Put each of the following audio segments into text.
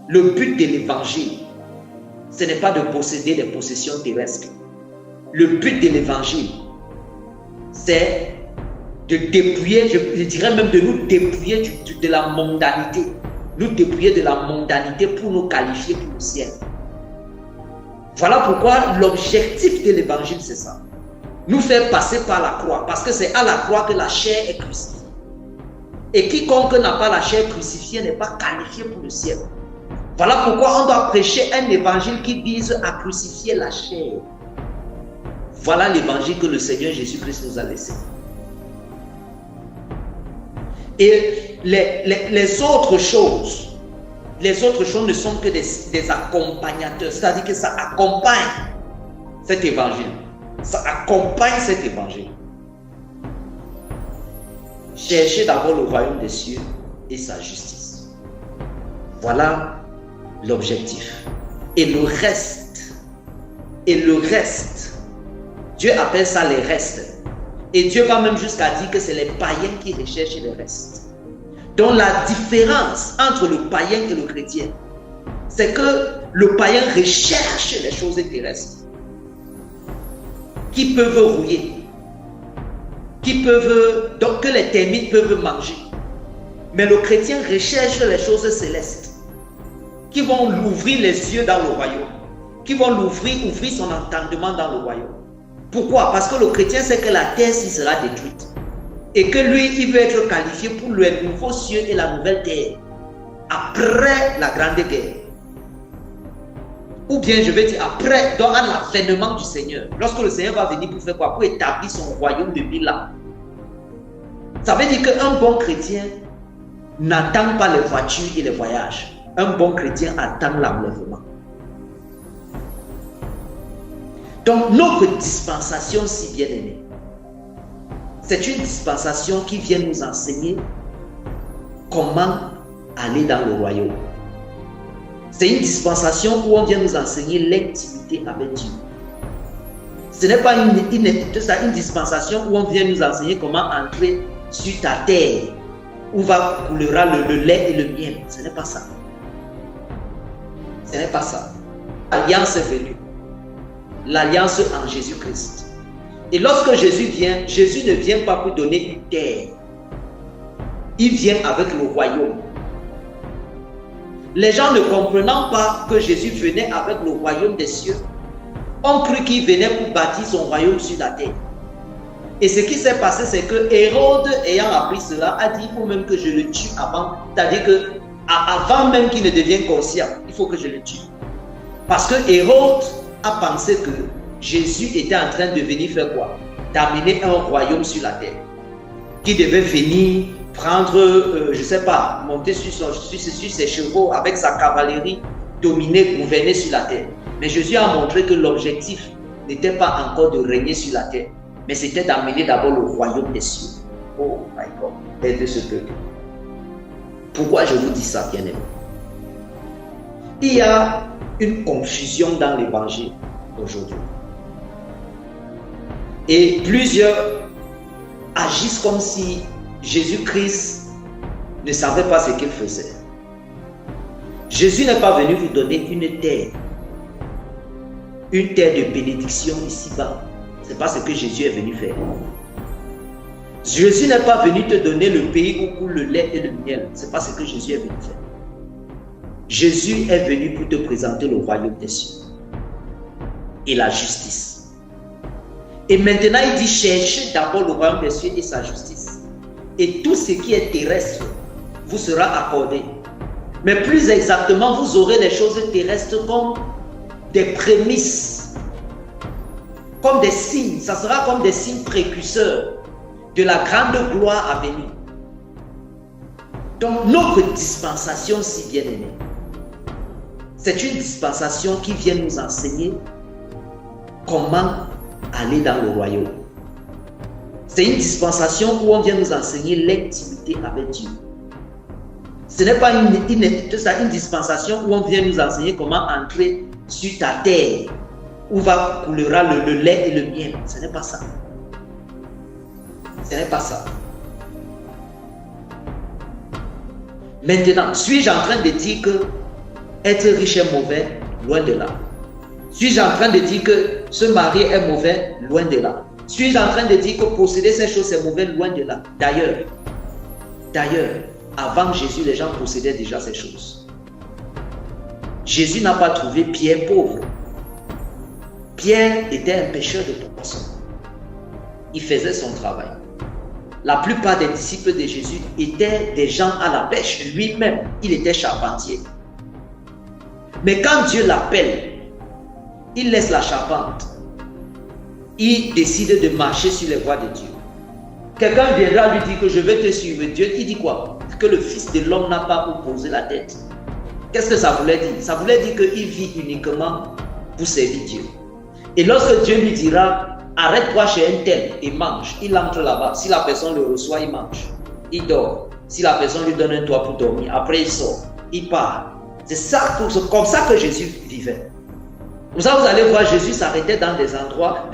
Le but de l'évangile, ce n'est pas de posséder des possessions terrestres. Le but de l'évangile, c'est de dépouiller, je dirais même de nous dépouiller de la mondanité. Nous dépouiller de la mondanité pour nous qualifier pour le ciel. Voilà pourquoi l'objectif de l'évangile, c'est ça. Nous faire passer par la croix, parce que c'est à la croix que la chair est crucifiée. Et quiconque n'a pas la chair crucifiée n'est pas qualifié pour le ciel. Voilà pourquoi on doit prêcher un évangile qui vise à crucifier la chair. Voilà l'évangile que le Seigneur Jésus-Christ nous a laissé. Et les autres choses ne sont que des accompagnateurs, c'est-à-dire que ça accompagne cet évangile. Ça accompagne cet évangile. Cherchez d'abord le royaume des cieux et sa justice. Voilà l'objectif. Et le reste, Dieu appelle ça les restes. Et Dieu va même jusqu'à dire que c'est les païens qui recherchent les restes. Donc la différence entre le païen et le chrétien, c'est que le païen recherche les choses terrestres qui peuvent rouiller, donc que les termites peuvent manger. Mais le chrétien recherche les choses célestes qui vont l'ouvrir les yeux dans le royaume, qui vont ouvrir son entendement dans le royaume. Pourquoi? Parce que le chrétien sait que la terre s'y sera détruite et que lui, il veut être qualifié pour les nouveaux cieux et la nouvelle terre après la grande guerre. Ou bien je vais dire après, dans l'avènement du Seigneur. Lorsque le Seigneur va venir pour faire quoi? Pour établir son royaume de 1000 ans. Ça veut dire qu'un bon chrétien n'attend pas les voitures et les voyages. Un bon chrétien attend l'enlèvement. Donc notre dispensation si bien aimée, c'est une dispensation qui vient nous enseigner comment aller dans le royaume. C'est une dispensation où on vient nous enseigner l'intimité avec Dieu. Ce n'est pas une dispensation où on vient nous enseigner comment entrer sur ta terre, où va coulera le lait et le miel. Ce n'est pas ça. Ce n'est pas ça. L'alliance est venue. L'alliance en Jésus-Christ. Et lorsque Jésus vient, Jésus ne vient pas pour donner une terre. Il vient avec le royaume. Les gens ne comprenant pas que Jésus venait avec le royaume des cieux, ont cru qu'il venait pour bâtir son royaume sur la terre. Et ce qui s'est passé, c'est que Hérode, ayant appris cela, a dit, il faut même que je le tue avant. C'est-à-dire que avant même qu'il ne devienne conscient, il faut que je le tue. Parce que Hérode a pensé que Jésus était en train de venir faire quoi? D'amener un royaume sur la terre. Qui devait venir prendre, je ne sais pas, monter sur ses chevaux avec sa cavalerie, dominer, gouverner sur la terre. Mais Jésus a montré que l'objectif n'était pas encore de régner sur la terre, mais c'était d'amener d'abord le royaume des cieux. Oh my God, aide ce peuple. Pourquoi je vous dis ça, bien-aimé? Il y a une confusion dans l'évangile aujourd'hui. Et plusieurs agissent comme si Jésus-Christ ne savait pas ce qu'il faisait. Jésus n'est pas venu vous donner une terre de bénédiction ici-bas. Ce n'est pas ce que Jésus est venu faire. Jésus n'est pas venu te donner le pays où coule le lait et le miel. Ce n'est pas ce que Jésus est venu faire. Jésus est venu pour te présenter le royaume des cieux et la justice. Et maintenant, il dit cherchez d'abord le royaume des cieux et sa justice. Et tout ce qui est terrestre vous sera accordé. Mais plus exactement, vous aurez les choses terrestres comme des prémices, comme des signes. Ça sera comme des signes précurseurs de la grande gloire à venir. Donc, notre dispensation si bien aimée, c'est une dispensation qui vient nous enseigner comment aller dans le royaume. C'est une dispensation où on vient nous enseigner l'intimité avec Dieu. Ce n'est pas une dispensation où on vient nous enseigner comment entrer sur ta terre, où va coulera le lait et le miel. Ce n'est pas ça. Ce n'est pas ça. Maintenant, suis-je en train de dire que Être riche est mauvais? Loin de là. Suis-je en train de dire que se marier est mauvais? Loin de là. Suis-je en train de dire que posséder ces choses c'est mauvais? Loin de là. D'ailleurs, avant Jésus, les gens possédaient déjà ces choses. Jésus n'a pas trouvé Pierre pauvre. Pierre était un pêcheur de poissons. Il faisait son travail. La plupart des disciples de Jésus étaient des gens à la pêche. Lui-même, il était charpentier. Mais quand Dieu l'appelle, il laisse la charpente. Il décide de marcher sur les voies de Dieu. Quelqu'un viendra lui dire que je vais te suivre. Dieu, il dit quoi? Que le Fils de l'homme n'a pas où poser la tête. Qu'est-ce que ça voulait dire? Ça voulait dire qu'il vit uniquement pour servir Dieu. Et lorsque Dieu lui dira, arrête-toi chez un tel et mange, il entre là-bas. Si la personne le reçoit, il mange. Il dort. Si la personne lui donne un toit pour dormir, après il sort. Il part. C'est comme ça que Jésus vivait. Vous allez voir, Jésus s'arrêtait dans des endroits.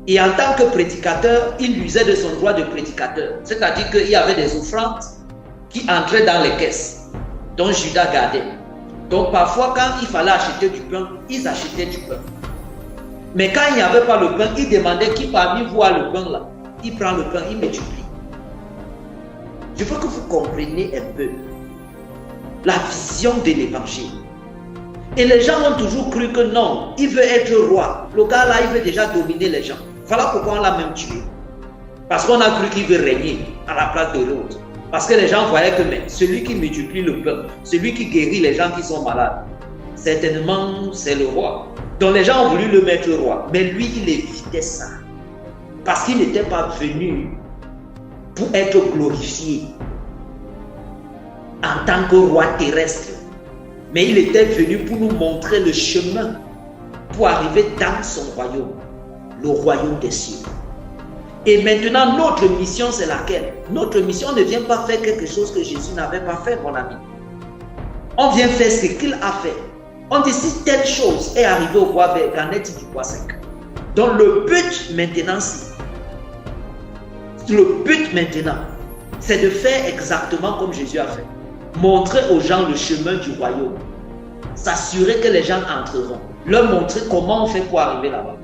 Et en tant que prédicateur, il usait de son droit de prédicateur. C'est-à-dire qu'il y avait des offrandes qui entraient dans les caisses, dont Judas gardait. Donc parfois, quand il fallait acheter du pain, ils achetaient du pain. Mais quand il n'y avait pas le pain, il demandait qui parmi vous a le pain là. Il prend le pain, il multiplie. Je veux que vous compreniez un peu la vision de l'évangile. Et les gens ont toujours cru que non, il veut être roi. Le gars là, il veut déjà dominer les gens. Voilà pourquoi on l'a même tué. Parce qu'on a cru qu'il veut régner à la place de l'autre. Parce que les gens voyaient que mais, celui qui multiplie le pain, celui qui guérit les gens qui sont malades, certainement c'est le roi. Donc les gens ont voulu le mettre roi. Mais lui, il évitait ça. Parce qu'il n'était pas venu pour être glorifié en tant que roi terrestre. Mais il était venu pour nous montrer le chemin pour arriver dans son royaume, le royaume des cieux. Et maintenant, notre mission, c'est laquelle? Notre mission ne vient pas faire quelque chose que Jésus n'avait pas fait, mon ami. On vient faire ce qu'il a fait. On dit si telle chose est arrivée au roi vert, qu'en est-il du roi sec? Donc le but maintenant, c'est de faire exactement comme Jésus a fait. Montrer aux gens le chemin du royaume. S'assurer que les gens entreront. Leur montrer comment on fait pour arriver là-bas.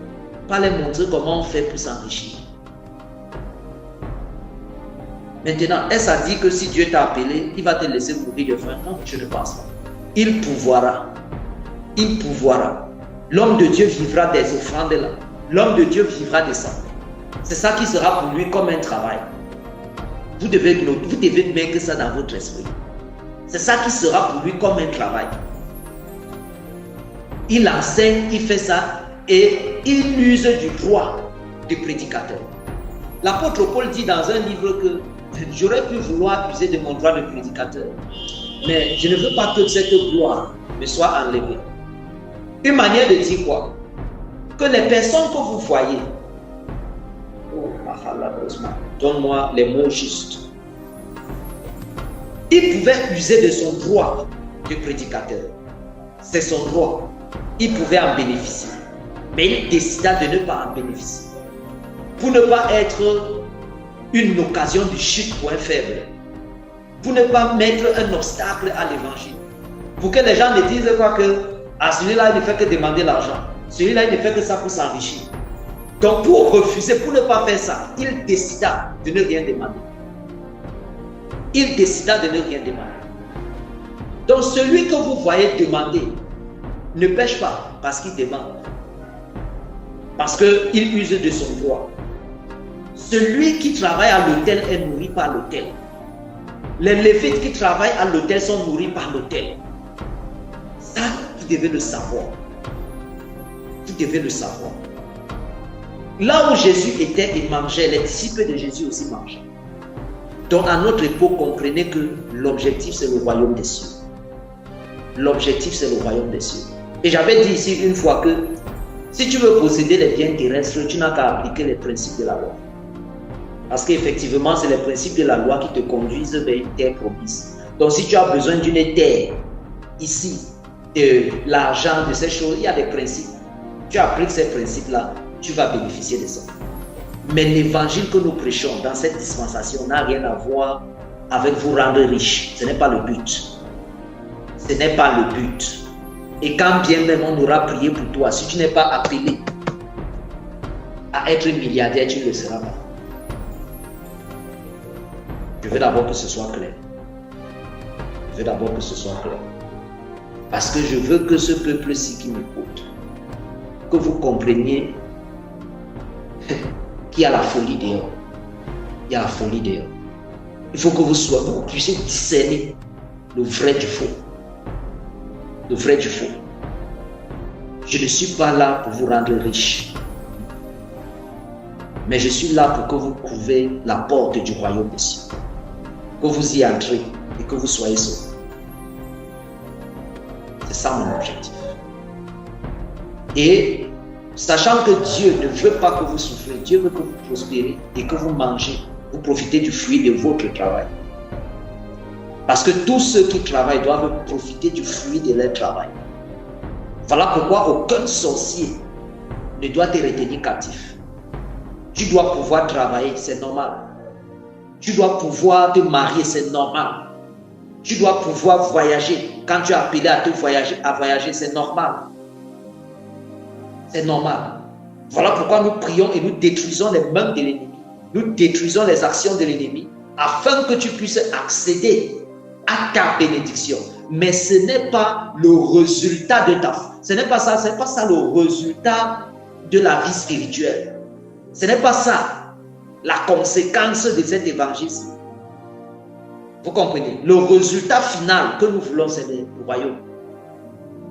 Pas les montrer comment on fait pour s'enrichir. Maintenant, est-ce à dire que si Dieu t'a appelé, il va te laisser mourir de faim? Non, je ne pense pas. Il pourvoira. Il pourvoira. L'homme de Dieu vivra des offrandes là. L'homme de Dieu vivra de ça. C'est ça qui sera pour lui comme un travail. Vous devez mettre ça dans votre esprit. C'est ça qui sera pour lui comme un travail. Il enseigne, il fait ça et il use du droit du prédicateur. L'apôtre Paul dit dans un livre que j'aurais pu vouloir user de mon droit de prédicateur, mais je ne veux pas que cette gloire me soit enlevée. Une manière de dire quoi? Que les personnes que vous voyez, donne-moi les mots justes. Il pouvait user de son droit de prédicateur. C'est son droit. Il pouvait en bénéficier. Mais il décida de ne pas en bénéficier. Pour ne pas être une occasion de chute pour un faible. Pour ne pas mettre un obstacle à l'évangile. Pour que les gens ne disent pas que celui-là il ne fait que demander l'argent. Celui-là il ne fait que ça pour s'enrichir. Donc pour refuser, pour ne pas faire ça, il décida de ne rien demander. Il décida de ne rien demander. Donc celui que vous voyez demander ne pêche pas parce qu'il demande. Parce qu'il use de son droit. Celui qui travaille à l'autel est nourri par l'autel. Les Lévites qui travaillent à l'autel sont nourris par l'autel. Ça, vous devez le savoir. Vous devez le savoir. Là où Jésus était, il mangeait. Les disciples de Jésus aussi mangeaient. Donc à notre époque, comprenez que l'objectif c'est le royaume des cieux. L'objectif c'est le royaume des cieux. Et j'avais dit ici une fois que si tu veux posséder les biens terrestres, tu n'as qu'à appliquer les principes de la loi. Parce qu'effectivement, c'est les principes de la loi qui te conduisent vers une terre promise. Donc si tu as besoin d'une terre, ici, de l'argent, de ces choses, il y a des principes. Tu appliques ces principes-là, tu vas bénéficier de ça. Mais l'évangile que nous prêchons dans cette dispensation n'a rien à voir avec vous rendre riche. Ce n'est pas le but. Ce n'est pas le but. Et quand bien même on aura prié pour toi, si tu n'es pas appelé à être milliardaire, tu ne le seras pas. Je veux d'abord que ce soit clair. Je veux d'abord que ce soit clair. Parce que je veux que ce peuple-ci qui m'écoute, que vous compreniez qu'il y a la folie dehors. Il y a la folie dehors. Il faut que vous puissiez discerner le vrai du faux. Le vrai du faux. Je ne suis pas là pour vous rendre riche. Mais je suis là pour que vous trouviez la porte du royaume des cieux. Que vous y entrez et que vous soyez sauvés. C'est ça mon objectif. Et sachant que Dieu ne veut pas que vous souffrez, Dieu veut que vous prospérez et que vous mangez, vous profitez du fruit de votre travail. Parce que tous ceux qui travaillent doivent profiter du fruit de leur travail. Voilà pourquoi aucun sorcier ne doit te retenir captif. Tu dois pouvoir travailler, c'est normal. Tu dois pouvoir te marier, c'est normal. Tu dois pouvoir voyager. Quand tu es appelé à voyager, c'est normal. C'est normal. Voilà pourquoi nous prions et nous détruisons les mains de l'ennemi. Nous détruisons les actions de l'ennemi afin que tu puisses accéder à ta bénédiction. Mais ce n'est pas le résultat de ta foi. Ce n'est pas ça le résultat de la vie spirituelle. Ce n'est pas ça la conséquence de cet évangile. Vous comprenez? Le résultat final que nous voulons, c'est le royaume.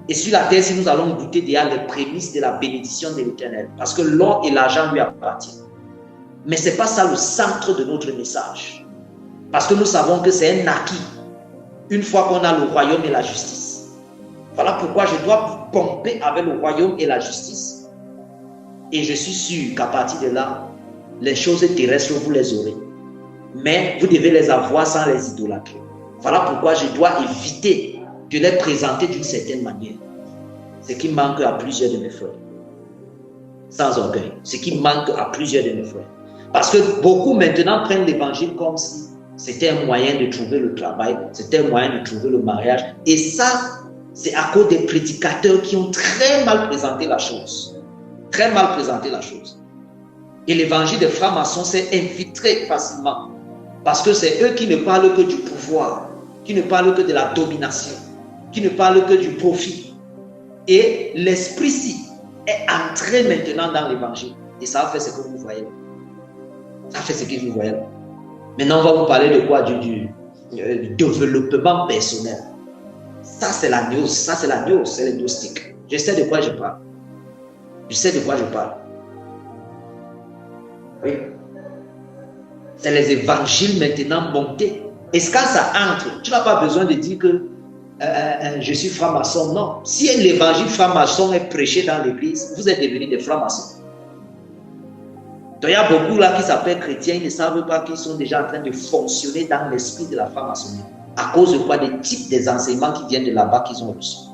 Et sur la terre, si nous allons goûter déjà les prémices de la bénédiction de l'Éternel, parce que l'or et l'argent lui appartiennent. Mais ce n'est pas ça le centre de notre message. Parce que nous savons que c'est un acquis une fois qu'on a le royaume et la justice. Voilà pourquoi je dois pomper avec le royaume et la justice. Et je suis sûr qu'à partir de là, les choses terrestres, vous les aurez. Mais vous devez les avoir sans les idolâtrer. Voilà pourquoi je dois éviter de les présenter d'une certaine manière. Ce qui manque à plusieurs de mes frères. Sans orgueil. Ce qui manque à plusieurs de mes frères. Parce que beaucoup maintenant prennent l'évangile comme si c'était un moyen de trouver le travail, c'était un moyen de trouver le mariage. Et ça, c'est à cause des prédicateurs qui ont très mal présenté la chose. Très mal présenté la chose. Et l'évangile des francs-maçons s'est infiltré facilement. Parce que c'est eux qui ne parlent que du pouvoir, qui ne parlent que de la domination, qui ne parlent que du profit. Et l'esprit-ci est entré maintenant dans l'évangile. Et ça a fait ce que vous voyez. Ça fait ce que vous voyez. Maintenant, on va vous parler de quoi? Du développement personnel. Ça, c'est la gnose. Ça, c'est la gnose. C'est le gnostique. Je sais de quoi je parle. Je sais de quoi je parle. Oui. C'est les évangiles maintenant montés. Et quand ça entre, tu n'as pas besoin de dire que je suis franc-maçon. Non. Si l'évangile franc-maçon est prêché dans l'église, vous êtes devenus des francs-maçons. Donc il y a beaucoup là qui s'appellent chrétiens, ils ne savent pas qu'ils sont déjà en train de fonctionner dans l'esprit de la franc-maçonnerie. À cause de quoi? Des types des enseignements qui viennent de là-bas qu'ils ont reçus.